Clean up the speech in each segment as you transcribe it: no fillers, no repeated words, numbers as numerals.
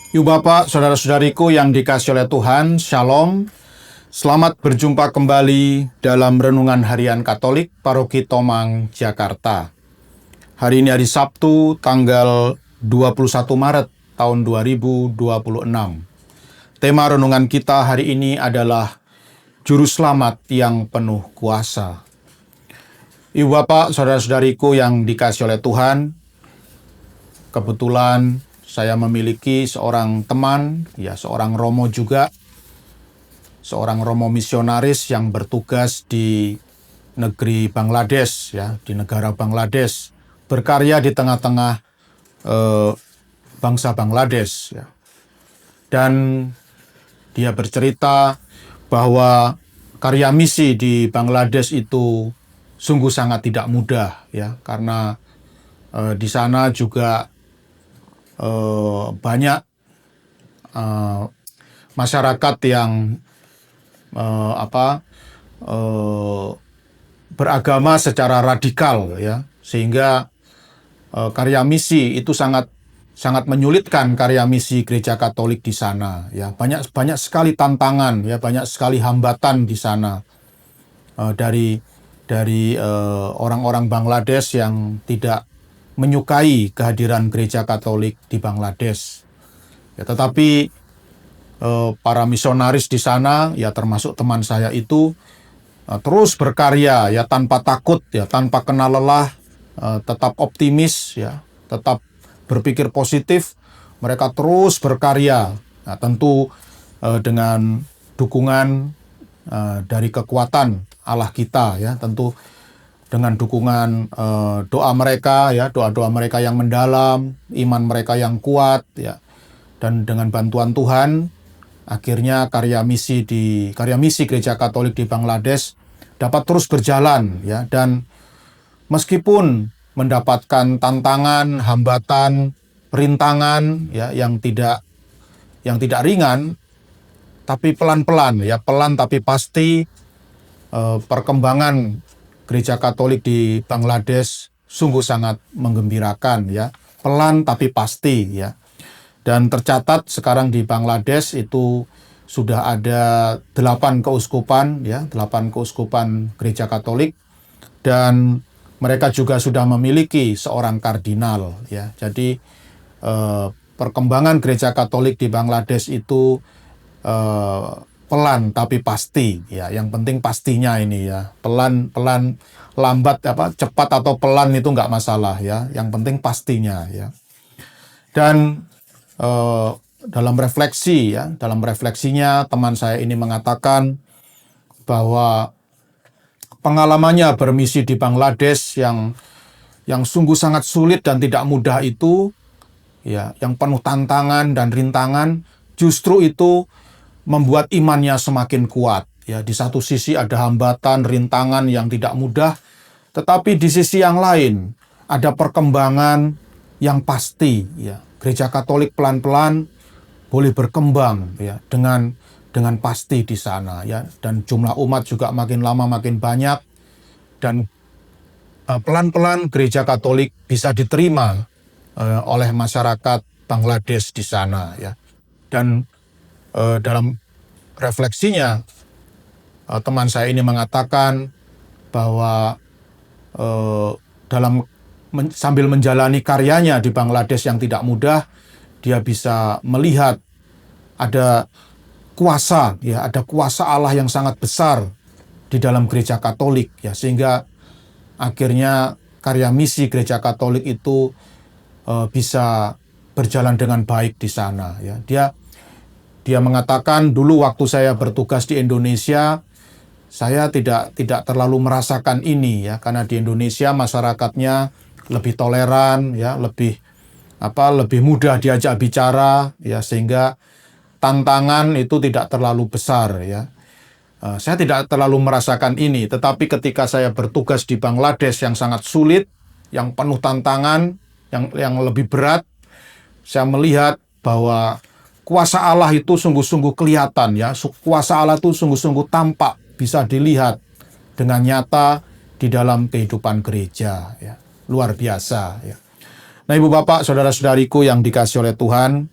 Ibu Bapak, saudara-saudariku yang dikasihi oleh Tuhan, Shalom. Selamat berjumpa kembali dalam Renungan Harian Katolik Paroki Tomang, Jakarta. Hari ini hari Sabtu, tanggal 21 Maret tahun 2026. Tema renungan kita hari ini adalah Juru Selamat yang penuh kuasa. Ibu Bapak, saudara-saudariku yang dikasihi oleh Tuhan, kebetulan saya memiliki seorang teman, seorang romo juga, seorang romo misionaris yang bertugas di negeri Bangladesh, di negara Bangladesh, berkarya di tengah-tengah bangsa Bangladesh. Dan dia bercerita bahwa karya misi di Bangladesh itu sungguh sangat tidak mudah, karena di sana juga banyak masyarakat yang beragama secara radikal, sehingga karya misi itu sangat menyulitkan karya misi Gereja Katolik di sana. Banyak sekali tantangan, banyak sekali hambatan di sana dari orang-orang Bangladesh yang tidak menyukai kehadiran Gereja Katolik di Bangladesh. Tetapi para misionaris di sana, termasuk teman saya itu, terus berkarya, tanpa takut, tanpa kenal lelah, tetap optimis, tetap berpikir positif. Mereka terus berkarya, tentu dengan dukungan dari kekuatan Allah kita, tentu dengan dukungan doa mereka, doa-doa mereka yang mendalam, iman mereka yang kuat, dan dengan bantuan Tuhan, akhirnya karya misi Gereja Katolik di Bangladesh dapat terus berjalan, dan meskipun mendapatkan tantangan, hambatan, rintangan, yang tidak ringan, tapi pelan-pelan, pelan tapi pasti perkembangan Gereja Katolik di Bangladesh sungguh sangat menggembirakan, pelan tapi pasti, Dan tercatat sekarang di Bangladesh itu sudah ada 8 keuskupan, 8 keuskupan Gereja Katolik, dan mereka juga sudah memiliki seorang kardinal, Jadi perkembangan Gereja Katolik di Bangladesh itu pelan tapi pasti, Yang penting pastinya ini, pelan, lambat, cepat atau pelan itu nggak masalah, Yang penting pastinya, Dan dalam refleksinya teman saya ini mengatakan bahwa pengalamannya bermisi di Bangladesh yang sungguh sangat sulit dan tidak mudah itu, yang penuh tantangan dan rintangan, justru itu membuat imannya semakin kuat. Di satu sisi ada hambatan, rintangan yang tidak mudah, tetapi di sisi yang lain ada perkembangan yang pasti. Gereja Katolik pelan-pelan boleh berkembang, dengan pasti di sana, dan jumlah umat juga makin lama makin banyak, dan pelan-pelan Gereja Katolik bisa diterima oleh masyarakat Bangladesh di sana, Dan dalam refleksinya, teman saya ini mengatakan bahwa sambil menjalani karyanya di Bangladesh yang tidak mudah, dia bisa melihat ada kuasa, ada kuasa Allah yang sangat besar di dalam Gereja Katolik, sehingga akhirnya karya misi Gereja Katolik itu bisa berjalan dengan baik di sana. Dia mengatakan, dulu waktu saya bertugas di Indonesia, saya tidak terlalu merasakan ini, karena di Indonesia masyarakatnya lebih toleran, lebih mudah diajak bicara, sehingga tantangan itu tidak terlalu besar, Saya tidak terlalu merasakan ini, tetapi ketika saya bertugas di Bangladesh yang sangat sulit, yang penuh tantangan, yang lebih berat, saya melihat bahwa kuasa Allah itu sungguh-sungguh kelihatan, Kuasa Allah itu sungguh-sungguh tampak, bisa dilihat dengan nyata di dalam kehidupan gereja, Luar biasa, Nah, Ibu Bapak, saudara-saudariku yang dikasihi oleh Tuhan,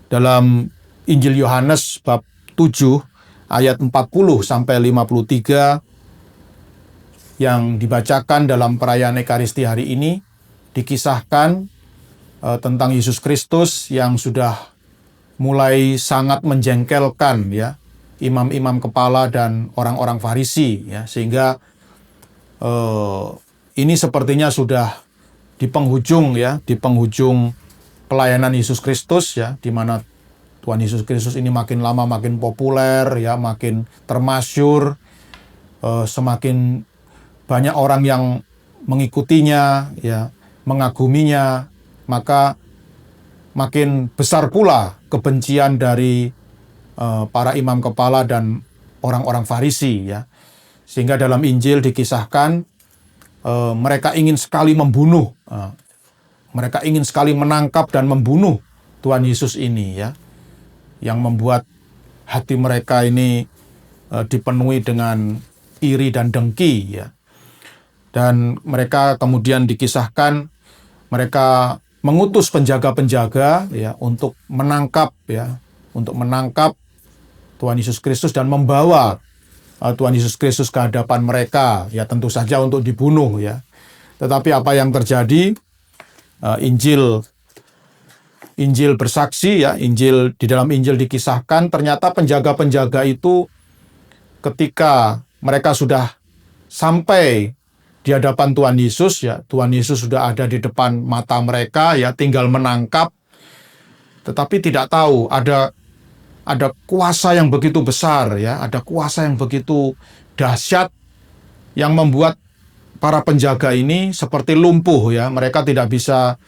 dalam Injil Yohanes bab 7 ayat 40 sampai 53 yang dibacakan dalam perayaan Ekaristi hari ini, dikisahkan tentang Yesus Kristus yang sudah mulai sangat menjengkelkan ya imam-imam kepala dan orang-orang Farisi ya, sehingga ini sepertinya sudah di penghujung ya, di penghujung pelayanan Yesus Kristus ya, di mana Tuhan Yesus Kristus ini makin lama makin populer ya, makin termasyur, semakin banyak orang yang mengikutinya ya, mengaguminya, maka makin besar pula kebencian dari para imam kepala dan orang-orang Farisi ya. Sehingga dalam Injil dikisahkan mereka ingin sekali membunuh, mereka ingin sekali menangkap dan membunuh Tuhan Yesus ini ya, yang membuat hati mereka ini dipenuhi dengan iri dan dengki ya. Dan mereka kemudian dikisahkan mereka mengutus penjaga-penjaga ya untuk menangkap Tuhan Yesus Kristus dan membawa Tuhan Yesus Kristus ke hadapan mereka ya, tentu saja untuk dibunuh ya. Tetapi apa yang terjadi? Injil bersaksi ya, di dalam Injil dikisahkan ternyata penjaga-penjaga itu ketika mereka sudah sampai di hadapan Tuhan Yesus ya, Tuhan Yesus sudah ada di depan mata mereka ya, tinggal menangkap, tetapi tidak tahu ada kuasa yang begitu besar ya, ada kuasa yang begitu dahsyat yang membuat para penjaga ini seperti lumpuh ya, mereka tidak bisa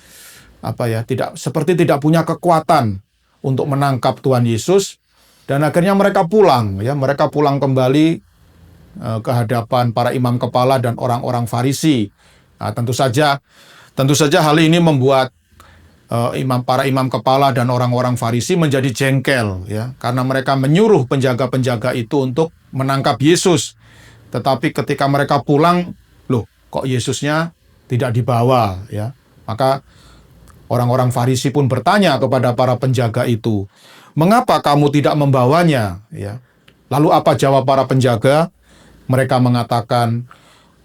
tidak punya kekuatan untuk menangkap Tuhan Yesus, dan akhirnya mereka pulang kembali ke hadapan para imam kepala dan orang-orang Farisi. Nah, tentu saja hal ini membuat para imam kepala dan orang-orang Farisi menjadi jengkel ya, karena mereka menyuruh penjaga-penjaga itu untuk menangkap Yesus. Tetapi ketika mereka pulang, loh, kok Yesusnya tidak dibawa ya? Maka orang-orang Farisi pun bertanya kepada para penjaga itu, "Mengapa kamu tidak membawanya?" ya. Lalu apa jawab para penjaga? Mereka mengatakan,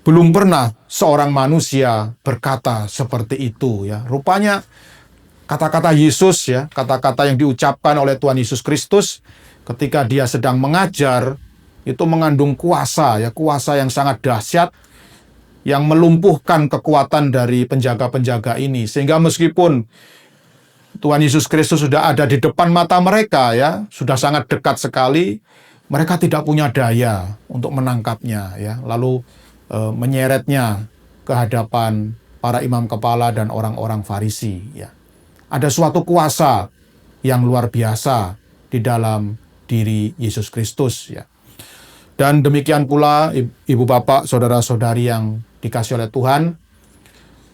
"Belum pernah seorang manusia berkata seperti itu ya." Rupanya kata-kata Yesus ya, kata-kata yang diucapkan oleh Tuhan Yesus Kristus ketika dia sedang mengajar itu mengandung kuasa ya, kuasa yang sangat dahsyat yang melumpuhkan kekuatan dari penjaga-penjaga ini, sehingga meskipun Tuhan Yesus Kristus sudah ada di depan mata mereka ya, sudah sangat dekat sekali, mereka tidak punya daya untuk menangkapnya ya, lalu menyeretnya ke hadapan para imam kepala dan orang-orang Farisi ya. Ada suatu kuasa yang luar biasa di dalam diri Yesus Kristus ya. Dan demikian pula ibu bapak, saudara-saudari yang dikasihi oleh Tuhan,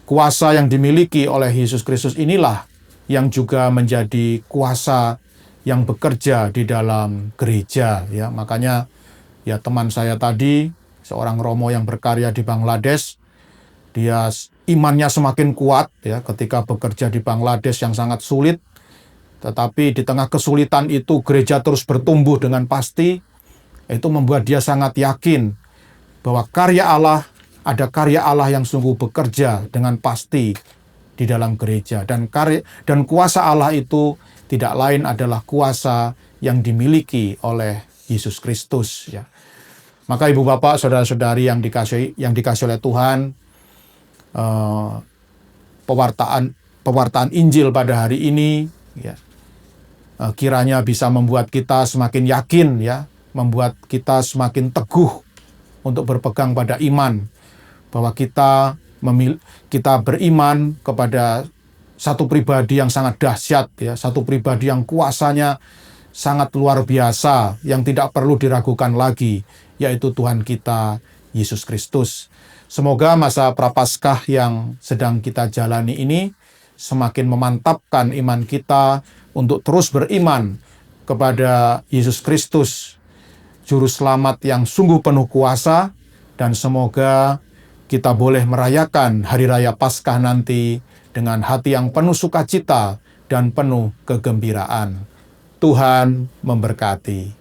kuasa yang dimiliki oleh Yesus Kristus inilah yang juga menjadi kuasa yang bekerja di dalam gereja ya. Makanya ya, teman saya tadi, seorang Romo yang berkarya di Bangladesh, dia imannya semakin kuat ya ketika bekerja di Bangladesh yang sangat sulit, tetapi di tengah kesulitan itu gereja terus bertumbuh dengan pasti. Itu membuat dia sangat yakin bahwa ada karya Allah yang sungguh bekerja dengan pasti di dalam gereja, dan kuasa Allah itu tidak lain adalah kuasa yang dimiliki oleh Yesus Kristus ya. Maka ibu bapak, saudara-saudari yang dikasihi oleh Tuhan, pewartaan Injil pada hari ini ya, kiranya bisa membuat kita semakin yakin ya, membuat kita semakin teguh untuk berpegang pada iman, bahwa kita beriman kepada satu pribadi yang sangat dahsyat ya, satu pribadi yang kuasanya sangat luar biasa, yang tidak perlu diragukan lagi, yaitu Tuhan kita Yesus Kristus. Semoga masa Prapaskah yang sedang kita jalani ini semakin memantapkan iman kita untuk terus beriman kepada Yesus Kristus, Juru Selamat yang sungguh penuh kuasa, dan semoga kita boleh merayakan Hari Raya Paskah nanti dengan hati yang penuh sukacita dan penuh kegembiraan. Tuhan memberkati.